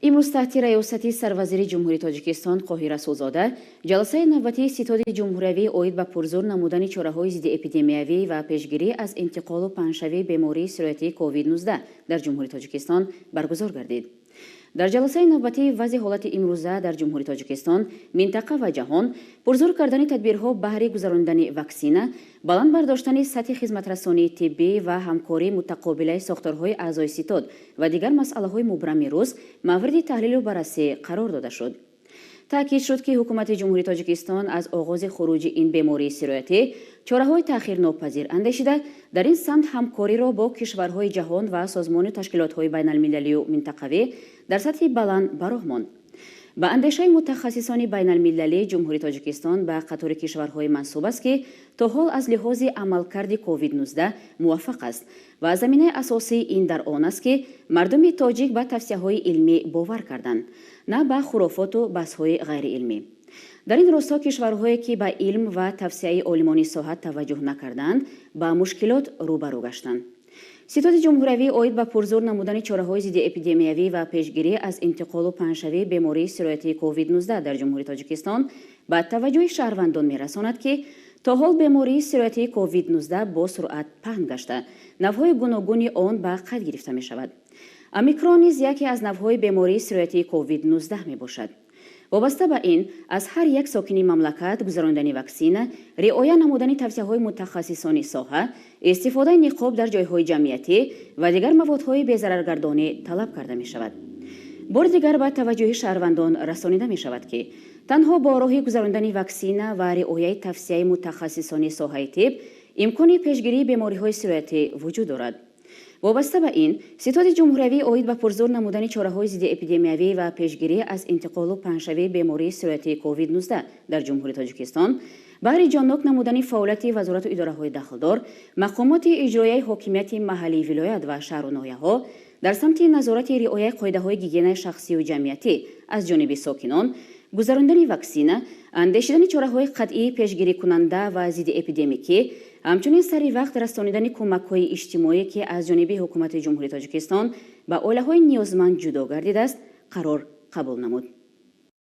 имруз таҳти раёсати сарвазири ҷумҳурии тоҷикистон Кохир Расулзода ҷаласаи навбатии ситоди ҷумҳуриявӣ оид ба пурзур намудани чораҳои зидди эпидемиявӣ ва пешгирӣ аз интиқолу паҳншавии бемории сироятии COVID-19 дар ҷумҳурии тоҷикистон баргузор гардид. дар ҷаласаи навбатии вазъи ҳолати имрӯза дар ҷумҳурии тоҷикистон, минтақа ва ҷаҳон пурзур кардани тадбирҳо баҳри гузарондани ваксина, баланд бардоштани сатҳи хизматрасонии тиббӣ ва ҳамкории мутақобилаи сохторҳои аъзои ситод ва дигар масъалаҳои мубрами рӯз мавриди таҳлилу баррасӣ қарор дода шуд. таъкид шуд ки ҳукумати ҷумҳурии тоҷикистон аз оғози хуруҷи ин бемории сироятӣ чораҳои таъхирнопазир андешида дар ин самт ҳамкориро бо кишварҳои ҷаҳон ва созмону ташкилотҳои байналмилалию минтақавӣ дар сатҳи баланд бароҳ монд. ба андешаи мутахассисони байналмилалӣ ҷумҳурии тоҷикистон ба қатори кишварҳои мансуб аст ки то ҳол аз лиҳози амалкарди COVID-19 муваффақ аст ва заминаи асосии ин дар он аст ки мардуми тоҷик ба тавсияҳои илмӣ бовар карданд, на ба хурофоту баҳсҳои ғайриилмӣ. дар ин росто кишварҳое ки ба илм ва тавсияи олимони соҳат таваҷҷӯҳ накарданд ба мушкилот рӯбарӯ гаштанд. ситоди ҷумҳуриявӣ оид ба пурзур намудани чораҳои зидди эпидемиявӣ ва пешгирӣ аз интиқолу паҳншавии бемории сироятии COVID-19 дар ҷумҳурии тоҷикистон ба таваҷҷӯҳи шаҳрвандон мерасонад ки то ҳол бемории сироятии COVID-19 бо суръат паҳн гашта, навъҳои гуногуни он ба қайд гирифта мешавад. омикрон низ яке аз навъҳои бемории сироятии COVID-19 мебошад. вобаста ба ин аз ҳар як сокини мамлакат гузарондани ваксина, риоя намудани тавсияҳои мутахассисони соҳа, истифодаи ниқоб дар ҷойҳои ҷамъиятӣ ва дигар маводҳои безараргардонӣ талаб карда мешавад. бори дигар ба таваҷҷӯҳи шаҳрвандон расонида мешавад ки танҳо бо роҳи гузарондани ваксина ва риояи тавсияи мутахассисони соҳаи тиб имкони пешгирии бемориҳои сироятӣ вуҷуд дорад. вобаста ба ин, ситоди ҷумҳуриявӣ оид ба пурзур намудани чораҳои зидди эпидемиявӣ ва пешгирӣ аз интиқолу паҳншавии бемории сироятии COVID-19 дар ҷумҳурии тоҷикистон баҳри ҷоннок намудани фаъолияти вазорату идораҳои дахлдор, мақомоти иҷроияи ҳокимияти маҳаллии вилоят ва шаҳру ноҳияҳо дар самти назорати риояи қоидаҳои гигиенаи шахсию ҷамъиятӣ аз ҷониби сокинон, гузарондани ваксина, андешидани чораҳои қатъии пешгирикунанда ва зидди эпидемикӣ, ҳамчунин саривақт расонидани кӯмакҳои иҷтимоие ки аз ҷониби ҳукумати ҷумҳурии тоҷикистон ба оилаҳои ниёзманд ҷудо гардидааст, қарор қабул намуд.